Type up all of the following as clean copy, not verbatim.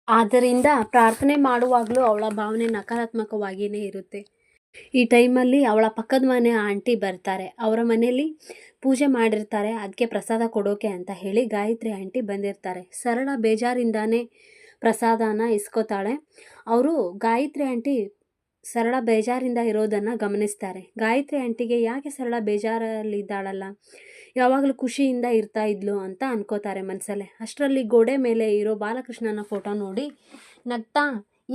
ಆದ್ದರಿಂದ ಪ್ರಾರ್ಥನೆ ಮಾಡುವಾಗಲೂ ಅವಳ ಭಾವನೆ ನಕಾರಾತ್ಮಕವಾಗಿಯೇ ಇರುತ್ತೆ. ಈ ಟೈಮಲ್ಲಿ ಅವಳ ಪಕ್ಕದ ಮನೆ ಆಂಟಿ ಬರ್ತಾರೆ. ಅವರ ಮನೆಯಲ್ಲಿ ಪೂಜೆ ಮಾಡಿರ್ತಾರೆ. ಅದಕ್ಕೆ ಪ್ರಸಾದ ಕೊಡೋಕೆ ಅಂತ ಹೇಳಿ ಗಾಯತ್ರಿ ಆಂಟಿ ಬಂದಿರ್ತಾರೆ. ಸರಳ ಬೇಜಾರಿಂದಾನೇ ಪ್ರಸಾದನ ಇಸ್ಕೋತಾಳೆ. ಅವರು ಗಾಯತ್ರಿ ಆಂಟಿ ಸರಳ ಬೇಜಾರಿಂದ ಇರೋದನ್ನು ಗಮನಿಸ್ತಾರೆ. ಗಾಯತ್ರಿ ಆಂಟಿಗೆ ಯಾಕೆ ಸರಳ ಬೇಜಾರಲ್ಲಿದ್ದಾಳಲ್ಲ, ಯಾವಾಗಲೂ ಖುಷಿಯಿಂದ ಇರ್ತಾ ಇದ್ಲು ಅಂತ ಅನ್ಕೋತಾರೆ ಮನಸ್ಸಲ್ಲೇ. ಅಷ್ಟರಲ್ಲಿ ಗೋಡೆ ಮೇಲೆ ಇರೋ ಬಾಲಕೃಷ್ಣನ ಫೋಟೋ ನೋಡಿ ನಗ್ತಾ,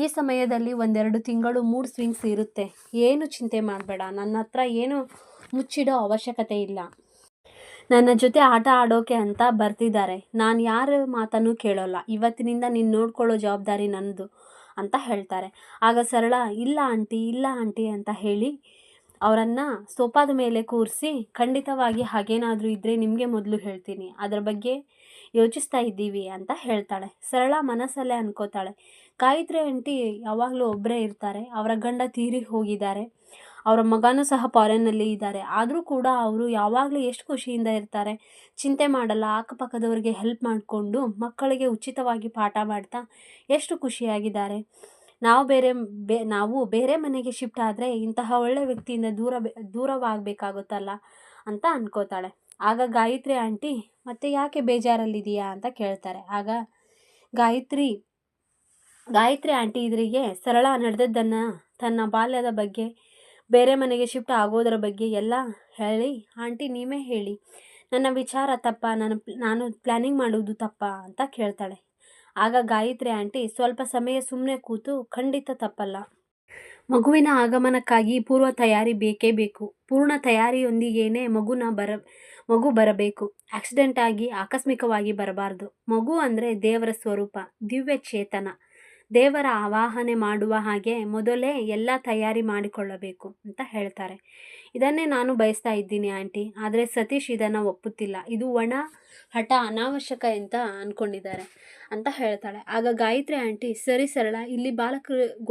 ಈ ಸಮಯದಲ್ಲಿ 1-2 ತಿಂಗಳು ಮೂಡ್ ಸ್ವಿಂಗ್ಸ್ ಇರುತ್ತೆ, ಏನು ಚಿಂತೆ ಮಾಡಬೇಡ, ನನ್ನ ಹತ್ರ ಏನು ಮುಚ್ಚಿಡೋ ಅವಶ್ಯಕತೆ ಇಲ್ಲ, ನನ್ನ ಜೊತೆ ಆಟ ಆಡೋಕೆ ಅಂತ ಬರ್ತಿದ್ದಾರೆ, ನಾನು ಯಾರ ಮಾತನ್ನು ಕೇಳೋಲ್ಲ, ಇವತ್ತಿನಿಂದ ನೀನು ನೋಡ್ಕೊಳ್ಳೋ ಜವಾಬ್ದಾರಿ ನನ್ನದು ಅಂತ ಹೇಳ್ತಾರೆ. ಆಗ ಸರಳ ಇಲ್ಲ ಆಂಟಿ ಅಂತ ಹೇಳಿ ಅವರನ್ನು ಸೋಫಾದ ಮೇಲೆ ಕೂರಿಸಿ, ಖಂಡಿತವಾಗಿ ಹಾಗೇನಾದರೂ ಇದ್ದರೆ ನಿಮಗೆ ಮೊದಲು ಹೇಳ್ತೀನಿ, ಅದರ ಬಗ್ಗೆ ಯೋಚಿಸ್ತಾ ಇದ್ದೀವಿ ಅಂತ ಹೇಳ್ತಾಳೆ. ಸರಳ ಮನಸ್ಸಲ್ಲೇ ಅನ್ಕೋತಾಳೆ, ಗಾಯತ್ರಿ ಆಂಟಿ ಯಾವಾಗಲೂ ಒಬ್ಬರೇ ಇರ್ತಾರೆ, ಅವರ ಗಂಡ ತೀರಿ ಹೋಗಿದ್ದಾರೆ, ಅವರ ಮಗನೂ ಸಹ ಫಾರಿನ್ನಲ್ಲಿ ಇದ್ದಾರೆ, ಆದರೂ ಕೂಡ ಅವರು ಯಾವಾಗಲೂ ಎಷ್ಟು ಖುಷಿಯಿಂದ ಇರ್ತಾರೆ, ಚಿಂತೆ ಮಾಡಲ್ಲ, ಅಕ್ಕಪಕ್ಕದವರಿಗೆ ಹೆಲ್ಪ್ ಮಾಡಿಕೊಂಡು ಮಕ್ಕಳಿಗೆ ಉಚಿತವಾಗಿ ಪಾಠ ಮಾಡ್ತಾ ಎಷ್ಟು ಖುಷಿಯಾಗಿದ್ದಾರೆ. ನಾವು ಬೇರೆ ಮನೆಗೆ ಶಿಫ್ಟ್ ಆದರೆ ಇಂತಹ ಒಳ್ಳೆ ವ್ಯಕ್ತಿಯಿಂದ ದೂರವಾಗಬೇಕಾಗುತ್ತಲ್ಲ ಅಂತ ಅನ್ಕೋತಾಳೆ. ಆಗ ಗಾಯತ್ರಿ ಆಂಟಿ ಮತ್ತೆ ಯಾಕೆ ಬೇಜಾರಲ್ಲಿದೆಯಾ ಅಂತ ಕೇಳ್ತಾರೆ. ಆಗ ಗಾಯತ್ರಿ ಆಂಟಿ ಎದುರಿಗೆ ಸರಳ ನಡೆದದ್ದನ್ನು, ತನ್ನ ಬಾಲ್ಯದ ಬಗ್ಗೆ, ಬೇರೆ ಮನೆಗೆ ಶಿಫ್ಟ್ ಆಗೋದರ ಬಗ್ಗೆ ಎಲ್ಲ ಹೇಳಿ, ಆಂಟಿ ನೀವೇ ಹೇಳಿ, ನನ್ನ ವಿಚಾರ ತಪ್ಪಾ, ನಾನು ಪ್ಲ್ಯಾನಿಂಗ್ ಮಾಡುವುದು ತಪ್ಪಾ ಅಂತ ಕೇಳ್ತಾಳೆ. ಆಗ ಗಾಯತ್ರಿ ಆಂಟಿ ಸ್ವಲ್ಪ ಸಮಯ ಸುಮ್ಮನೆ ಕೂತು, ಖಂಡಿತ ತಪ್ಪಲ್ಲ, ಮಗುವಿನ ಆಗಮನಕ್ಕಾಗಿ ಪೂರ್ವ ತಯಾರಿ ಬೇಕೇ ಬೇಕು, ಪೂರ್ಣ ತಯಾರಿಯೊಂದಿಗೇನೆ ಮಗು ಬರಬೇಕು, ಆಕ್ಸಿಡೆಂಟ್ ಆಗಿ ಆಕಸ್ಮಿಕವಾಗಿ ಬರಬಾರ್ದು, ಮಗು ಅಂದರೆ ದೇವರ ಸ್ವರೂಪ, ದಿವ್ಯ ಚೇತನ, ದೇವರ ಆವಾಹನೆ ಮಾಡುವ ಹಾಗೆ ಮೊದಲೇ ಎಲ್ಲ ತಯಾರಿ ಮಾಡಿಕೊಳ್ಳಬೇಕು ಅಂತ ಹೇಳ್ತಾರೆ. ಇದನ್ನೇ ನಾನು ಬಯಸ್ತಾ ಇದ್ದೀನಿ ಆಂಟಿ, ಆದರೆ ಸತೀಶ್ ಇದನ್ನು ಒಪ್ಪುತ್ತಿಲ್ಲ, ಇದು ಒಣ ಹಠ, ಅನಾವಶ್ಯಕ ಅಂತ ಅಂದ್ಕೊಂಡಿದ್ದಾರೆ ಅಂತ ಹೇಳ್ತಾಳೆ. ಆಗ ಗಾಯತ್ರಿ ಆಂಟಿ, ಸರಿ ಸರಳ, ಇಲ್ಲಿ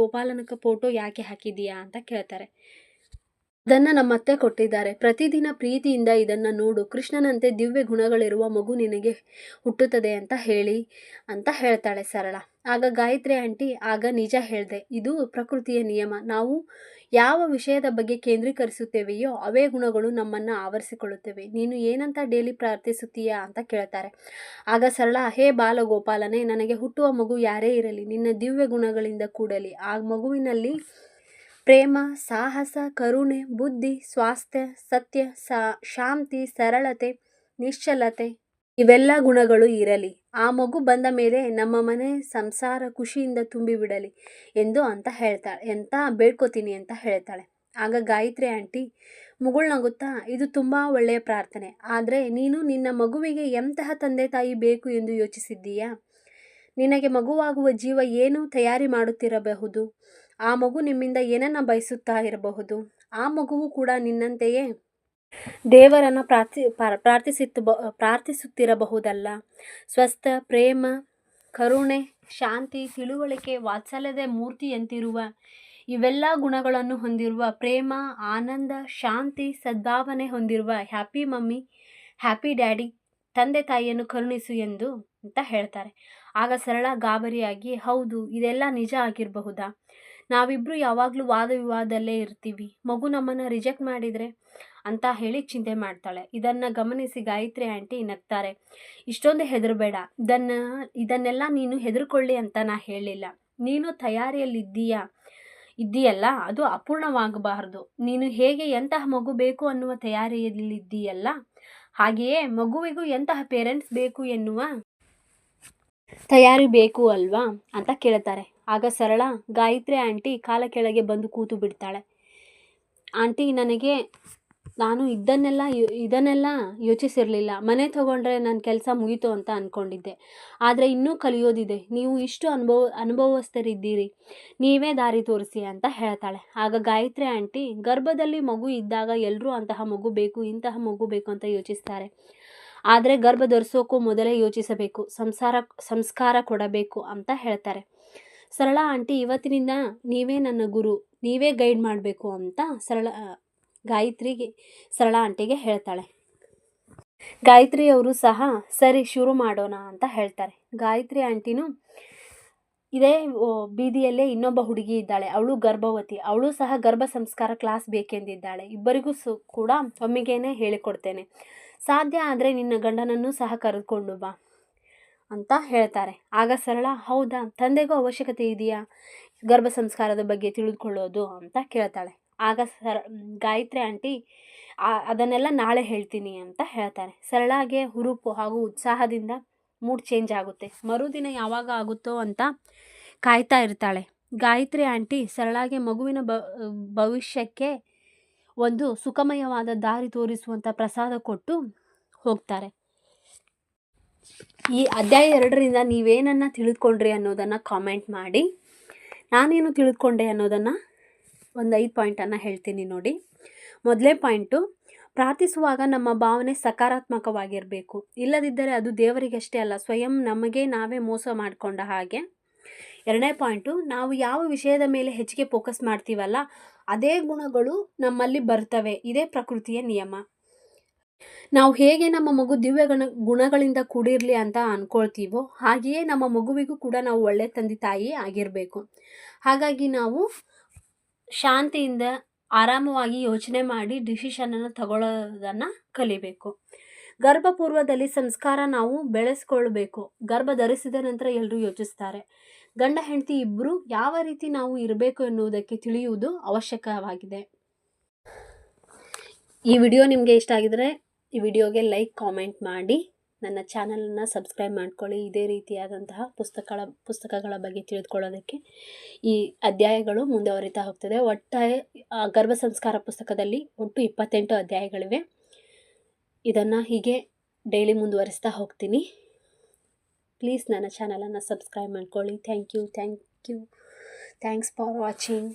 ಗೋಪಾಲನಕ ಫೋಟೋ ಯಾಕೆ ಹಾಕಿದೀಯಾ ಅಂತ ಕೇಳ್ತಾರೆ. ಅದನ್ನು ನಮ್ಮ ಅತ್ತೆ ಕೊಟ್ಟಿದ್ದಾರೆ, ಪ್ರತಿದಿನ ಪ್ರೀತಿಯಿಂದ ಇದನ್ನು ನೋಡು, ಕೃಷ್ಣನಂತೆ ದಿವ್ಯ ಗುಣಗಳಿರುವ ಮಗು ನಿನಗೆ ಹುಟ್ಟುತ್ತದೆ ಅಂತ ಹೇಳ್ತಾಳೆ ಸರಳ. ಆಗ ಗಾಯತ್ರಿ ಆಂಟಿ, ಆಗ ನಿಜ ಹೇಳಿದೆ, ಇದು ಪ್ರಕೃತಿಯ ನಿಯಮ, ನಾವು ಯಾವ ವಿಷಯದ ಬಗ್ಗೆ ಕೇಂದ್ರೀಕರಿಸುತ್ತೇವೆಯೋ ಅವೇ ಗುಣಗಳು ನಮ್ಮನ್ನು ಆವರಿಸಿಕೊಳ್ಳುತ್ತವೆ, ನೀನು ಏನಂತ ಡೈಲಿ ಪ್ರಾರ್ಥಿಸುತ್ತೀಯಾ ಅಂತ ಕೇಳ್ತಾರೆ. ಆಗ ಸರಳ, ಹೇ ಬಾಲಗೋಪಾಲನೇ, ನನಗೆ ಹುಟ್ಟುವ ಮಗು ಯಾರೇ ಇರಲಿ ನಿನ್ನ ದಿವ್ಯ ಗುಣಗಳಿಂದ ಕೂಡಲಿ, ಆ ಮಗುವಿನಲ್ಲಿ ಪ್ರೇಮ, ಸಾಹಸ, ಕರುಣೆ, ಬುದ್ಧಿ, ಸ್ವಾಸ್ಥ್ಯ, ಸತ್ಯ, ಶಾಂತಿ, ಸರಳತೆ, ನಿಶ್ಚಲತೆ ಇವೆಲ್ಲ ಗುಣಗಳು ಇರಲಿ, ಆ ಮಗು ಬಂದ ಮೇಲೆ ನಮ್ಮ ಮನೆ ಸಂಸಾರ ಖುಷಿಯಿಂದ ತುಂಬಿಬಿಡಲಿ ಅಂತ ಬೇಡ್ಕೋತೀನಿ ಅಂತ ಹೇಳ್ತಾಳೆ. ಆಗ ಗಾಯತ್ರಿ ಆಂಟಿ ಮುಗುಳ್ನಗುತ್ತಾ, ಇದು ತುಂಬ ಒಳ್ಳೆಯ ಪ್ರಾರ್ಥನೆ, ಆದರೆ ನೀನು ನಿನ್ನ ಮಗುವಿಗೆ ಎಂತಹ ತಂದೆ ತಾಯಿ ಬೇಕು ಎಂದು ಯೋಚಿಸಿದ್ದೀಯಾ? ನಿನಗೆ ಮಗುವಾಗುವ ಜೀವ ಏನು ತಯಾರಿ ಮಾಡುತ್ತಿರಬಹುದು, ಆ ಮಗು ನಿಮ್ಮಿಂದ ಏನನ್ನ ಬಯಸುತ್ತಾ ಇರಬಹುದು, ಆ ಮಗುವು ಕೂಡ ನಿನ್ನಂತೆಯೇ ದೇವರನ್ನು ಪ್ರಾರ್ಥಿಸುತ್ತಿರಬಹುದಲ್ಲ, ಸ್ವಸ್ಥ, ಪ್ರೇಮ, ಕರುಣೆ, ಶಾಂತಿ, ತಿಳುವಳಿಕೆ, ವಾತ್ಸಲ್ಯದ ಮೂರ್ತಿಯಂತಿರುವ ಇವೆಲ್ಲ ಗುಣಗಳನ್ನು ಹೊಂದಿರುವ, ಪ್ರೇಮ, ಆನಂದ, ಶಾಂತಿ, ಸದ್ಭಾವನೆ ಹೊಂದಿರುವ ಹ್ಯಾಪಿ ಮಮ್ಮಿ, ಹ್ಯಾಪಿ ಡ್ಯಾಡಿ, ತಂದೆ ತಾಯಿಯನ್ನು ಕರುಣಿಸು ಅಂತ ಹೇಳ್ತಾರೆ. ಆಗ ಸರಳ ಗಾಬರಿಯಾಗಿ, ಹೌದು, ಇದೆಲ್ಲ ನಿಜ ಆಗಿರಬಹುದಾ, ನಾವಿಬ್ಬರು ಯಾವಾಗಲೂ ವಾದ ವಿವಾದದಲ್ಲೇ ಇರ್ತೀವಿ, ಮಗು ನಮ್ಮನ್ನು ರಿಜೆಕ್ಟ್ ಮಾಡಿದರೆ ಅಂತ ಹೇಳಿ ಚಿಂತೆ ಮಾಡ್ತಾಳೆ. ಇದನ್ನು ಗಮನಿಸಿ ಗಾಯತ್ರಿ ಆಂಟಿ ನಗ್ತಾರೆ. ಇಷ್ಟೊಂದು ಹೆದರಬೇಡ, ಇದನ್ನೆಲ್ಲ ನೀನು ಹೆದರ್ಕೊಳ್ಳಿ ಅಂತ ನಾ ಹೇಳಿಲ್ಲ, ನೀನು ತಯಾರಿಯಲ್ಲಿದ್ದೀಯಲ್ಲ ಅದು ಅಪೂರ್ಣವಾಗಬಾರದು, ನೀನು ಹೇಗೆ ಎಂತಹ ಮಗು ಬೇಕು ಅನ್ನುವ ತಯಾರಿಯಲ್ಲಿದ್ದೀಯಲ್ಲ ಹಾಗೆಯೇ ಮಗುವಿಗೂ ಎಂತಹ ಪೇರೆಂಟ್ಸ್ ಬೇಕು ಎನ್ನುವ ತಯಾರಿ ಬೇಕು ಅಲ್ವಾ ಅಂತ ಕೇಳ್ತಾರೆ. ಆಗ ಸರಳ ಗಾಯತ್ರಿ ಆಂಟಿ ಕಾಲ ಕೆಳಗೆ ಬಂದು ಕೂತು ಬಿಡ್ತಾಳೆ. ಆಂಟಿ, ನಾನು ಇದನ್ನೆಲ್ಲ ಯೋಚಿಸಿರಲಿಲ್ಲ, ಮನೆ ತಗೊಂಡ್ರೆ ನನ್ನ ಕೆಲಸ ಮುಗೀತು ಅಂತ ಅಂದ್ಕೊಂಡಿದ್ದೆ, ಆದರೆ ಇನ್ನೂ ಕಲಿಯೋದಿದೆ, ನೀವು ಇಷ್ಟು ಅನುಭವಸ್ಥರಿದ್ದೀರಿ, ನೀವೇ ದಾರಿ ತೋರಿಸಿ ಅಂತ ಹೇಳ್ತಾಳೆ. ಆಗ ಗಾಯತ್ರಿ ಆಂಟಿ, ಗರ್ಭದಲ್ಲಿ ಮಗು ಇದ್ದಾಗ ಎಲ್ಲರೂ ಅಂತಹ ಮಗು ಬೇಕು, ಇಂತಹ ಮಗು ಬೇಕು ಅಂತ ಯೋಚಿಸ್ತಾರೆ, ಆದರೆ ಗರ್ಭ ಧರಿಸೋಕ್ಕೂ ಮೊದಲೇ ಯೋಚಿಸಬೇಕು, ಸಂಸ್ಕಾರ ಕೊಡಬೇಕು ಅಂತ ಹೇಳ್ತಾರೆ. ಸರಳ ಆಂಟಿ, ಇವತ್ತಿನಿಂದ ನೀವೇ ನನ್ನ ಗುರು, ನೀವೇ ಗೈಡ್ ಮಾಡಬೇಕು ಅಂತ ಸರಳ ಆಂಟಿಗೆ ಹೇಳ್ತಾಳೆ. ಗಾಯತ್ರಿ ಅವರು ಸಹ ಸರಿ ಶುರು ಮಾಡೋಣ ಅಂತ ಹೇಳ್ತಾರೆ. ಗಾಯತ್ರಿ ಆಂಟಿನೂ ಇದೇ ಬೀದಿಯಲ್ಲೇ ಇನ್ನೊಬ್ಬ ಹುಡುಗಿ ಇದ್ದಾಳೆ, ಅವಳು ಗರ್ಭವತಿ, ಅವಳು ಸಹ ಗರ್ಭ ಸಂಸ್ಕಾರ ಕ್ಲಾಸ್ ಬೇಕೆಂದಿದ್ದಾಳೆ. ಇಬ್ಬರಿಗೂ ಕೂಡ ಒಮ್ಮಿಗೇನೆ ಹೇಳಿಕೊಡ್ತೇನೆ, ಸಾಧ್ಯ ಆದರೆ ನಿನ್ನ ಗಂಡನನ್ನು ಸಹ ಕರೆದುಕೊಂಡು ಬಾ ಅಂತ ಹೇಳ್ತಾರೆ. ಆಗ ಸರಳ, ಹೌದಾ, ತಂದೆಗೂ ಅವಶ್ಯಕತೆ ಇದೆಯಾ ಗರ್ಭ ಸಂಸ್ಕಾರದ ಬಗ್ಗೆ ತಿಳಿದುಕೊಳ್ಳೋದು ಅಂತ ಕೇಳ್ತಾಳೆ. ಆಗ ಗಾಯತ್ರಿ ಆಂಟಿ ಅದನ್ನೆಲ್ಲ ನಾಳೆ ಹೇಳ್ತೀನಿ ಅಂತ ಹೇಳ್ತಾರೆ. ಸರಳಾಗೆ ಹುರುಪು ಹಾಗೂ ಉತ್ಸಾಹದಿಂದ ಮೂಡ್ ಚೇಂಜ್ ಆಗುತ್ತೆ. ಮರುದಿನ ಯಾವಾಗ ಆಗುತ್ತೋ ಅಂತ ಕಾಯ್ತಾ ಇರ್ತಾಳೆ. ಗಾಯತ್ರಿ ಆಂಟಿ ಸರಳಾಗೆ ಮಗುವಿನ ಭವಿಷ್ಯಕ್ಕೆ ಒಂದು ಸುಖಮಯವಾದ ದಾರಿ ತೋರಿಸುವಂಥ ಪ್ರಸಾದ ಕೊಟ್ಟು ಹೋಗ್ತಾರೆ. ಈ ಅಧ್ಯಾಯ 2ರಿಂದ ನೀವೇನನ್ನು ತಿಳಿದುಕೊಂಡ್ರಿ ಅನ್ನೋದನ್ನು ಕಾಮೆಂಟ್ ಮಾಡಿ. ನಾನೇನು ತಿಳಿದುಕೊಂಡೆ ಅನ್ನೋದನ್ನು ಒಂದು 5 ಪಾಯಿಂಟನ್ನು ಹೇಳ್ತೀನಿ ನೋಡಿ. ಮೊದಲೇ ಪಾಯಿಂಟು, ಪ್ರಾರ್ಥಿಸುವಾಗ ನಮ್ಮ ಭಾವನೆ ಸಕಾರಾತ್ಮಕವಾಗಿರಬೇಕು. ಇಲ್ಲದಿದ್ದರೆ ಅದು ದೇವರಿಗಷ್ಟೇ ಅಲ್ಲ, ಸ್ವಯಂ ನಮಗೆ ನಾವೇ ಮೋಸ ಮಾಡಿಕೊಂಡ ಹಾಗೆ. 2ನೇ ಪಾಯಿಂಟು, ನಾವು ಯಾವ ವಿಷಯದ ಮೇಲೆ ಹೆಚ್ಚಿಗೆ ಫೋಕಸ್ ಮಾಡ್ತೀವಲ್ಲ ಅದೇ ಗುಣಗಳು ನಮ್ಮಲ್ಲಿ ಬರ್ತವೆ. ಇದೇ ಪ್ರಕೃತಿಯ ನಿಯಮ. ನಾವು ಹೇಗೆ ನಮ್ಮ ಮಗು ದಿವ್ಯ ಗುಣಗಳಿಂದ ಕೂಡಿರಲಿ ಅಂತ ಅಂದ್ಕೊಳ್ತೀವೋ ಹಾಗೆಯೇ ನಮ್ಮ ಮಗುವಿಗೂ ಕೂಡ ನಾವು ಒಳ್ಳೆ ತಂದೆ ತಾಯಿ ಆಗಿರಬೇಕು. ಹಾಗಾಗಿ ನಾವು ಶಾಂತಿಯಿಂದ ಆರಾಮವಾಗಿ ಯೋಚನೆ ಮಾಡಿ ಡಿಸಿಷನನ್ನು ತಗೊಳ್ಳೋದನ್ನು ಕಲಿಬೇಕು. ಗರ್ಭಪೂರ್ವದಲ್ಲಿ ಸಂಸ್ಕಾರ ನಾವು ಬೆಳೆಸ್ಕೊಳ್ಬೇಕು. ಗರ್ಭ ಧರಿಸಿದ ನಂತರ ಎಲ್ಲರೂ ಯೋಚಿಸ್ತಾರೆ. ಗಂಡ ಹೆಂಡತಿ ಇಬ್ಬರು ಯಾವ ರೀತಿ ನಾವು ಇರಬೇಕು ಎನ್ನುವುದಕ್ಕೆ ತಿಳಿಯುವುದು ಅವಶ್ಯಕವಾಗಿದೆ. ಈ ವಿಡಿಯೋ ನಿಮಗೆ ಇಷ್ಟ ಆಗಿದರೆ ಈ ವಿಡಿಯೋಗೆ ಲೈಕ್, ಕಾಮೆಂಟ್ ಮಾಡಿ. ನನ್ನ ಚಾನಲನ್ನು ಸಬ್ಸ್ಕ್ರೈಬ್ ಮಾಡ್ಕೊಳ್ಳಿ. ಇದೇ ರೀತಿಯಾದಂತಹ ಪುಸ್ತಕಗಳ ಬಗ್ಗೆ ತಿಳಿದುಕೊಳ್ಳೋದಕ್ಕೆ ಈ ಅಧ್ಯಾಯಗಳು ಮುಂದುವರಿತಾ ಹೋಗ್ತದೆ. ಒಟ್ಟಾರೆ ಗರ್ಭ ಸಂಸ್ಕಾರ ಪುಸ್ತಕದಲ್ಲಿ ಒಟ್ಟು 28 ಅಧ್ಯಾಯಗಳಿವೆ. ಇದನ್ನು ಹೀಗೆ ಡೈಲಿ ಮುಂದುವರಿಸ್ತಾ ಹೋಗ್ತೀನಿ. ಪ್ಲೀಸ್ ನನ್ನ ಚಾನಲನ್ನು ಸಬ್ಸ್ಕ್ರೈಬ್ ಮಾಡ್ಕೊಳ್ಳಿ. Thanks for watching.